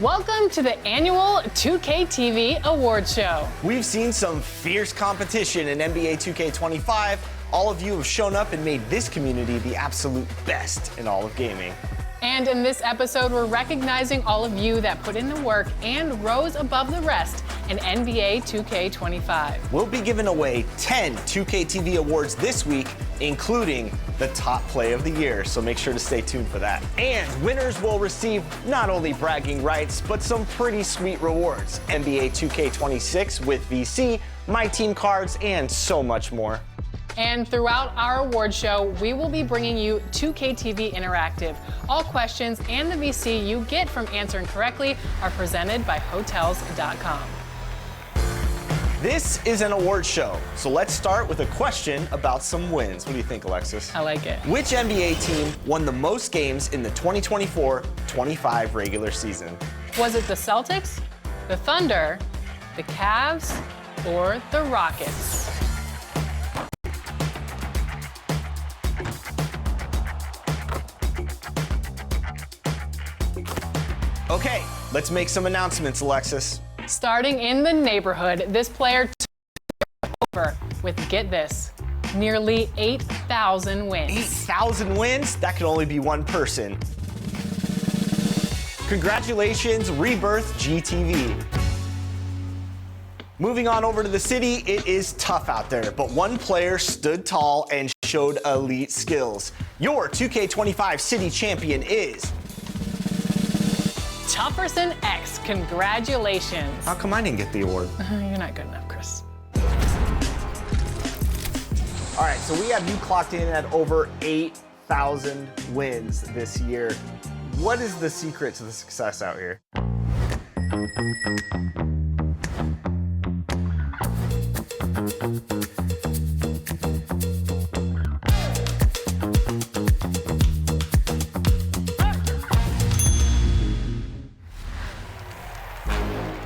Welcome to the annual 2K TV Awards Show. We've seen some fierce competition in NBA 2K25. All of you have shown up and made this community the absolute best in all of gaming. And in this episode, we're recognizing all of you that put in the work and rose above the rest in NBA 2K25. We'll be giving away 10 2K TV awards this week, including the top play of the year, so make sure to stay tuned for that. And winners will receive not only bragging rights, but some pretty sweet rewards. NBA 2K26 with VC, My Team cards, and so much more. And throughout our award show, we will be bringing you 2K TV Interactive. All questions and the VC you get from answering correctly are presented by Hotels.com. This is an award show, so let's start with a question about some wins. What do you think, Alexis? I like it. Which NBA team won the most games in the 2024-25 regular season? Was it the Celtics, the Thunder, the Cavs, or the Rockets? Okay, let's make some announcements, Alexis. Starting in the neighborhood, this player took over with, get this, nearly 8,000 wins. 8,000 wins? That can only be one person. Congratulations, Rebirth GTV. Moving on over to the city, it is tough out there, but one player stood tall and showed elite skills. Your 2K25 city champion is Tufferson X, congratulations. How come I didn't get the award? You're not good enough, Chris. All right, so we have you clocked in at over 8,000 wins this year. What is the secret to the success out here?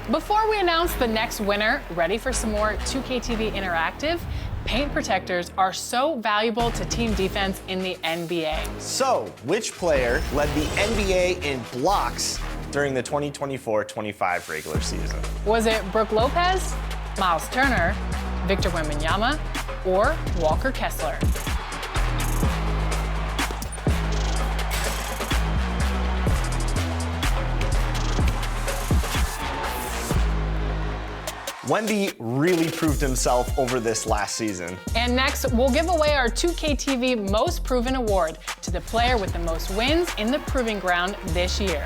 Before we announce the next winner, ready for some more 2K TV Interactive? Paint protectors are so valuable to team defense in the NBA. So, which player led the NBA in blocks during the 2024-25 regular season? Was it Brook Lopez, Miles Turner, Victor Wembanyama, or Walker Kessler? Wemby really proved himself over this last season. And next, we'll give away our 2K TV Most Proven Award to the player with the most wins in the Proving Ground this year.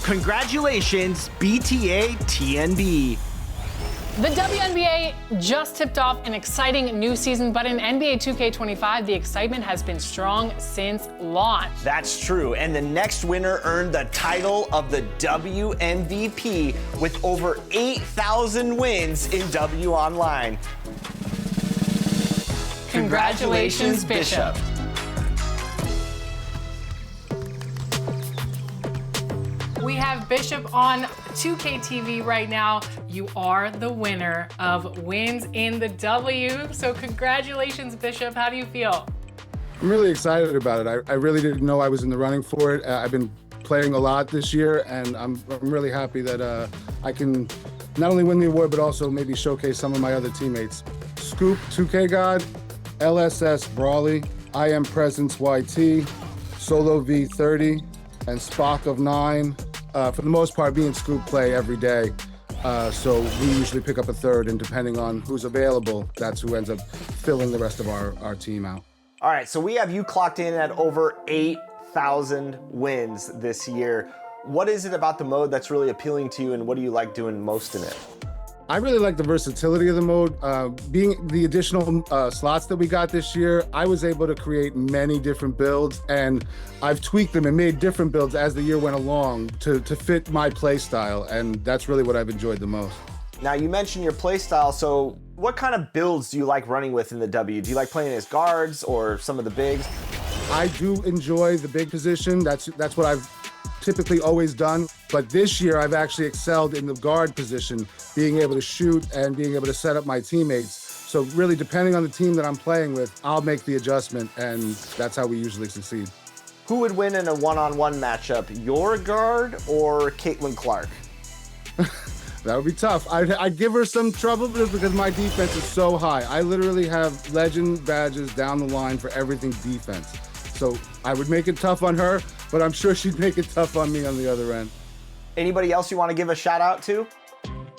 Congratulations, BTA TNB. The WNBA just tipped off an exciting new season, but in NBA 2K25, the excitement has been strong since launch. That's true, and the next winner earned the title of the WMVP with over 8,000 wins in W Online. Congratulations, Bishop. We have Bishop on 2K TV right now. You are the winner of wins in the W. So congratulations, Bishop. How do you feel? I'm really excited about it. I really didn't know I was in the running for it. I've been playing a lot this year, and I'm really happy that I can not only win the award, but also maybe showcase some of my other teammates. Scoop, 2K God, LSS Brawley, I Am Presence YT, Solo V30, and Spock of 9. For the most part, me and Scoop play every day. So we usually pick up a third, and depending on who's available, that's who ends up filling the rest of our team out. All right, so we have you clocked in at over 8,000 wins this year. What is it about the mode that's really appealing to you, and what do you like doing most in it? I really like the versatility of the mode. Being the additional slots that we got this year, I was able to create many different builds, and I've tweaked them and made different builds as the year went along to fit my play style, and that's really what I've enjoyed the most. Now, you mentioned your play style, so what kind of builds do you like running with in the W? Do you like playing as guards or some of the bigs? I do enjoy the big position. That's what I've typically always done, but this year I've actually excelled in the guard position, being able to shoot and being able to set up my teammates. So really, depending on the team that I'm playing with, I'll make the adjustment, and that's how we usually succeed. Who would win in a one-on-one matchup, your guard or Caitlin Clark? That would be tough. I'd give her some trouble just because my defense is so high. I literally have legend badges down the line for everything defense. So I would make it tough on her, but I'm sure she'd make it tough on me on the other end. Anybody else you want to give a shout out to?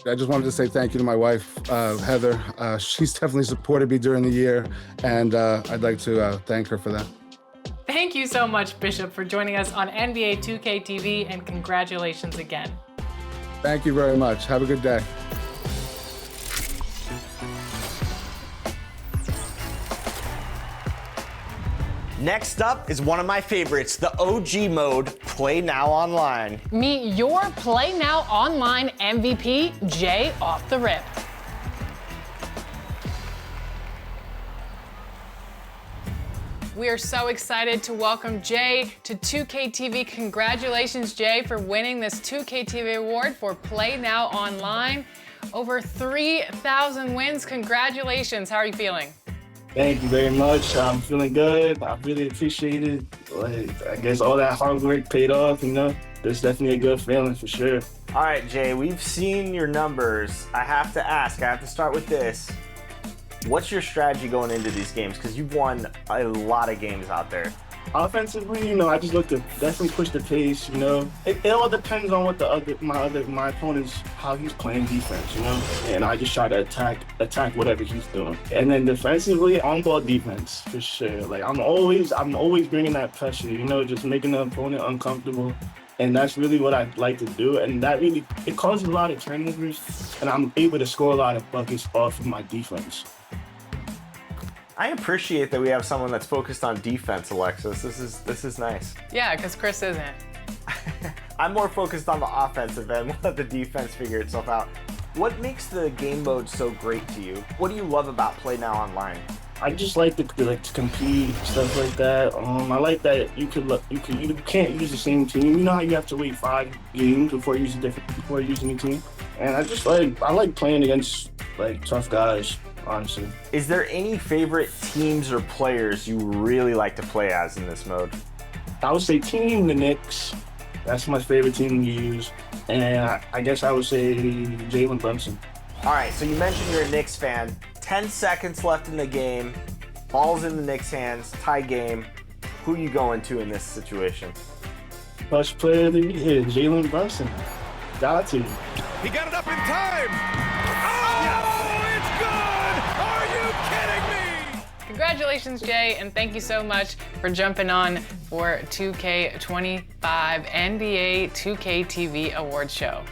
I just wanted to say thank you to my wife, Heather. She's definitely supported me during the year, and I'd like to thank her for that. Thank you so much, Bishop, for joining us on NBA 2K TV, and congratulations again. Thank you very much. Have a good day. Next up is one of my favorites, the OG mode, Play Now Online. Meet your Play Now Online MVP, Jay Off the Rip. We are so excited to welcome Jay to 2K TV. Congratulations, Jay, for winning this 2K TV award for Play Now Online. Over 3,000 wins. Congratulations. How are you feeling? Thank you very much. I'm feeling good. I really appreciate it. Like, I guess all that hard work paid off, you know? It's definitely a good feeling for sure. All right, Jay, we've seen your numbers. I have to ask, I have to start with this. What's your strategy going into these games? Because you've won a lot of games out there. Offensively, you know, I just look to definitely push the pace, you know. It all depends on what my opponent's, how he's playing defense, you know. And I just try to attack whatever he's doing. And then defensively, on-ball defense, for sure. Like, I'm always bringing that pressure, you know, just making the opponent uncomfortable. And that's really what I like to do. And that really, it causes a lot of turnovers, and I'm able to score a lot of buckets off of my defense. I appreciate that we have someone that's focused on defense, Alexis. This is nice. Yeah, because Chris isn't. I'm more focused on the offensive end. We'll let the defense figure itself out. What makes the game mode so great to you? What do you love about Play Now Online? I just like to compete, stuff like that. I like that you can't use the same team. You know how you have to wait 5 games before using a team. And I like playing against like tough guys, honestly. Is there any favorite teams or players you really like to play as in this mode? I would say Team the Knicks. That's my favorite team to use. And I guess I would say Jalen Brunson. All right, so you mentioned you're a Knicks fan. 10 seconds left in the game. Ball's in the Knicks' hands. Tie game. Who are you going to in this situation? Best player of the year, Jalen Brunson. Got to. He got it up in time. Oh, it's good! Are you kidding me? Congratulations, Jay, and thank you so much for jumping on for 2K25 NBA 2K TV Awards Show.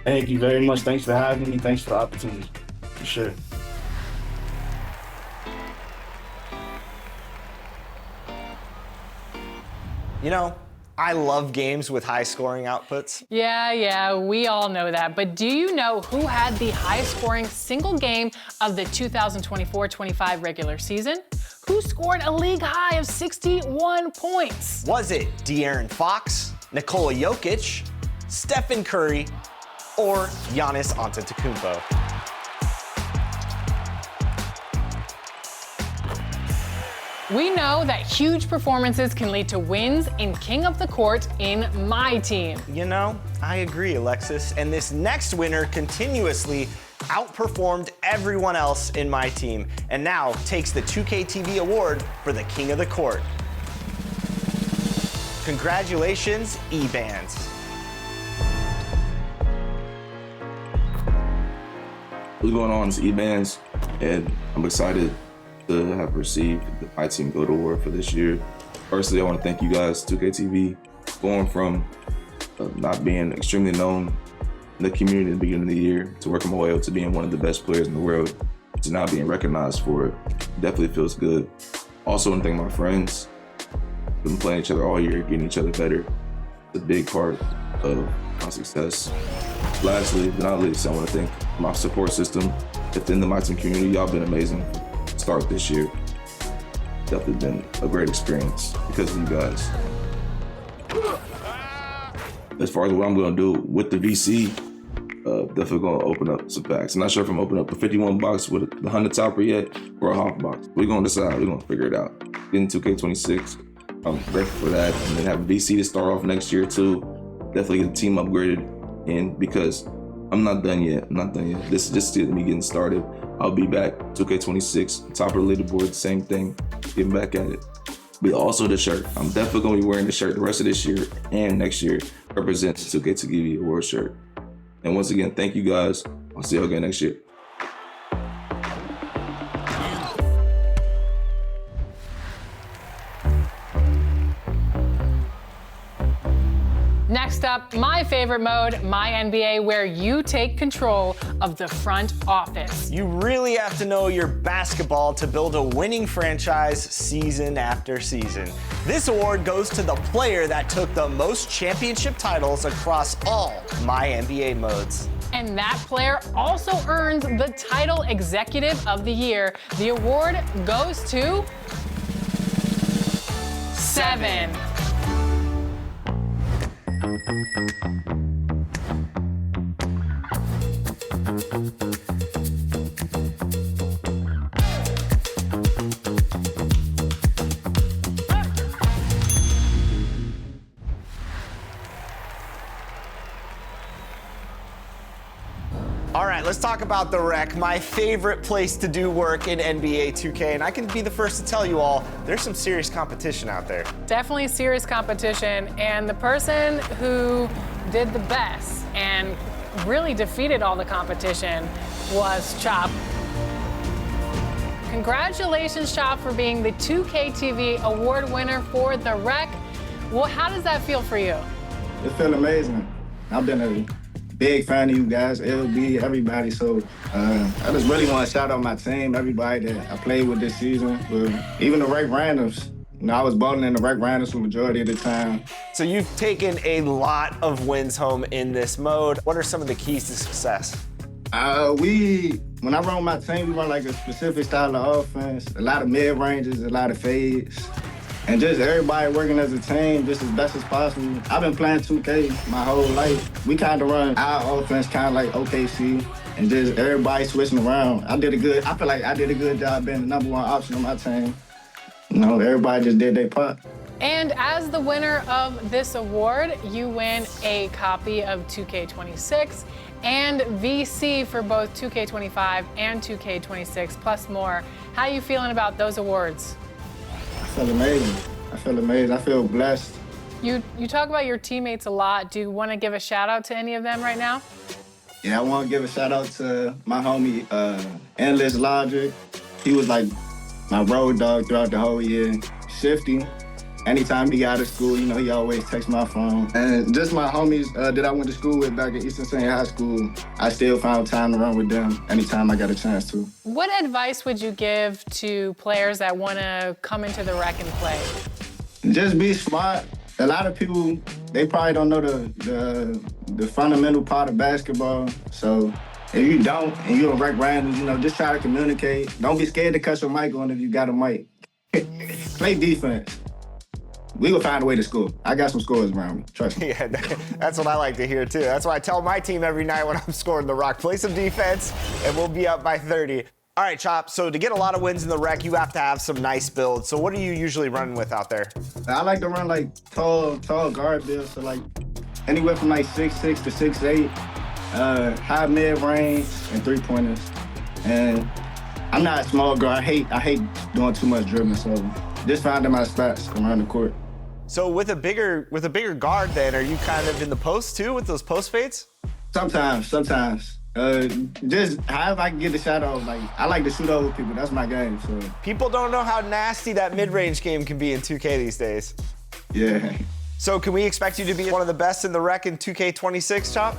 Thank you very much. Thanks for having me. Thanks for the opportunity. For sure. You know, I love games with high scoring outputs. Yeah, we all know that. But do you know who had the highest scoring single game of the 2024-25 regular season? Who scored a league high of 61 points? Was it De'Aaron Fox, Nikola Jokic, Stephen Curry, or Giannis Antetokounmpo? We know that huge performances can lead to wins in King of the Court in my team. You know, I agree, Alexis. And this next winner continuously outperformed everyone else in my team and now takes the 2K TV award for the King of the Court. Congratulations, E-Bands. What's going on? It's E-Bands, and I'm excited to have received the My Team GOAT Award for this year. Firstly, I want to thank you guys, 2K TV, going from not being extremely known in the community at the beginning of the year to working my way up to being one of the best players in the world to now being recognized for it. Definitely feels good. Also, I want to thank my friends. We've been playing each other all year, getting each other better. It's a big part of my success. Lastly, but not least, I want to thank my support system within the My Team community. Y'all been amazing. Start this year. Definitely been a great experience because of you guys. As far as what I'm going to do with the VC, definitely going to open up some packs. I'm not sure if I'm opening up a 51 box with the 100 topper yet or a half box. We're going to decide. We're going to figure it out. Getting 2K26, I'm grateful for that. And then having VC to start off next year too. Definitely get the team upgraded. And because I'm not done yet. This is just me getting started. I'll be back 2K26, top of the leaderboard, same thing, getting back at it. But also the shirt. I'm definitely gonna be wearing the shirt the rest of this year and next year. Represents the 2K award shirt. And once again, thank you guys. I'll see you again next year. Next up, my favorite mode, My NBA, where you take control of the front office. You really have to know your basketball to build a winning franchise season after season. This award goes to the player that took the most championship titles across all My NBA modes. And that player also earns the title Executive of the Year. The award goes to 7. All right, let's talk about the Rec, my favorite place to do work in NBA 2K, and I can be the first to tell you all, there's some serious competition out there. Definitely serious competition, and the person who did the best and really defeated all the competition was Chop. Congratulations, Chop, for being the 2K TV award winner for the Rec. Well, how does that feel for you? It feels amazing. I've been a big fan of you guys, LB, everybody. So I just really want to shout out my team, everybody that I played with this season, even the Rec Randoms. You know, I was balling in the Rec Randoms for the majority of the time. So you've taken a lot of wins home in this mode. What are some of the keys to success? When I run my team, we run like a specific style of offense, a lot of mid-ranges, a lot of fades, and just everybody working as a team just as best as possible. I've been playing 2K my whole life. We kind of run our offense kind of like OKC, and just everybody switching around. I feel like I did a good job being the number one option on my team. You know, everybody just did their part. And as the winner of this award, you win a copy of 2K26 and VC for both 2K25 and 2K26, plus more. How are you feeling about those awards? I feel amazing. I feel blessed. You talk about your teammates a lot. Do you want to give a shout out to any of them right now? Yeah, I want to give a shout out to my homie, Endless Logic. He was like my road dog throughout the whole year. Shifty. Anytime he got out of school, you know, he always texts my phone. And just my homies that I went to school with back at Eastern Senior High School, I still found time to run with them anytime I got a chance to. What advice would you give to players that want to come into the Rec and play? Just be smart. A lot of people, they probably don't know the fundamental part of basketball. So if you don't, and you're a Rec Randoms, you know, just try to communicate. Don't be scared to cut your mic on if you got a mic. Play defense. We will find a way to score. I got some scores around me, trust me. Yeah, that's what I like to hear too. That's why I tell my team every night when I'm scoring the rock, play some defense and we'll be up by 30. All right, Chop, so to get a lot of wins in the Rec, you have to have some nice builds. So what are you usually running with out there? I like to run like tall guard builds, so like anywhere from like 6'6" to 6'8", high mid-range and three-pointers. And I'm not a small guard. I hate doing too much dribbling, so just finding my spots around the court. So with a bigger guard then, are you kind of in the post too with those post fades? Sometimes. Just however I can get the shot off. Like, I like to shoot over people. That's my game, so. People don't know how nasty that mid-range game can be in 2K these days. Yeah. So can we expect you to be one of the best in the Rec in 2K26, Chop?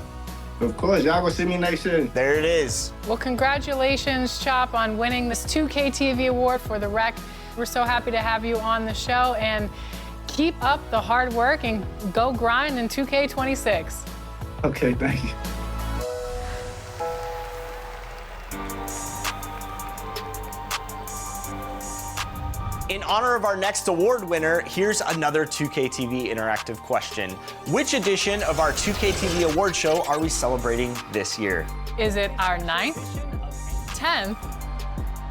Of course, y'all gonna see me next year. There it is. Well, congratulations, Chop, on winning this 2K TV award for the Rec. We're so happy to have you on the show, and keep up the hard work and go grind in 2K26. Okay, thank you. In honor of our next award winner, here's another 2K TV interactive question. Which edition of our 2K TV award show are we celebrating this year? Is it our 9th, 10th,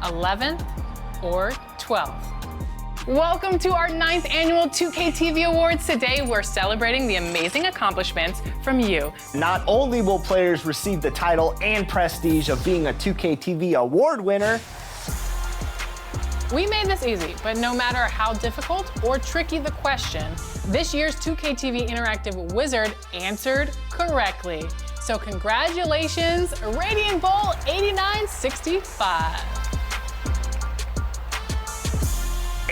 11th, or 12th? Welcome to our 9th annual 2K TV Awards. Today, we're celebrating the amazing accomplishments from you. Not only will players receive the title and prestige of being a 2K TV award winner, we made this easy, but no matter how difficult or tricky the question, this year's 2K TV Interactive Wizard answered correctly. So congratulations, Radiant Bowl 8965.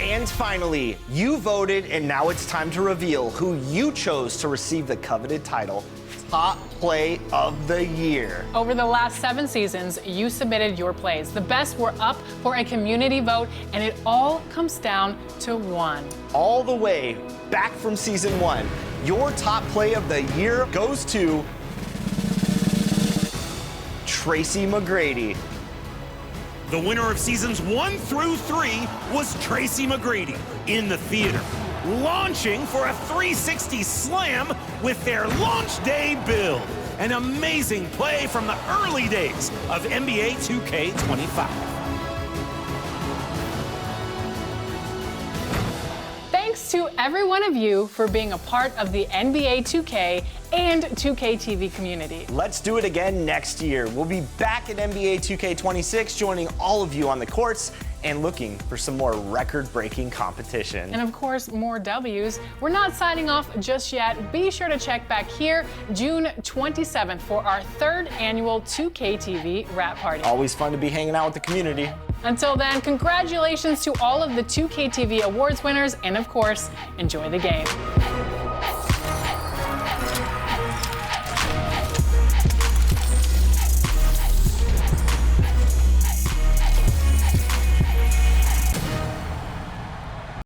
and finally, you voted, and now it's time to reveal who you chose to receive the coveted title, Top Play of the Year. Over the last 7 seasons, you submitted your plays. The best were up for a community vote, and it all comes down to one. All the way back from season 1, your top play of the year goes to Tracy McGrady. The winner of seasons 1 through 3 was Tracy McGrady in the theater, launching for a 360 slam with their launch day build. An amazing play from the early days of NBA 2K25. Thanks to every one of you for being a part of the NBA 2K and 2K TV community. Let's do it again next year. We'll be back at NBA 2K26, joining all of you on the courts and looking for some more record-breaking competition. And of course, more W's. We're not signing off just yet. Be sure to check back here June 27th for our 3rd annual 2K TV Wrap Party. Always fun to be hanging out with the community. Until then, congratulations to all of the 2K TV Awards winners, and of course, enjoy the game.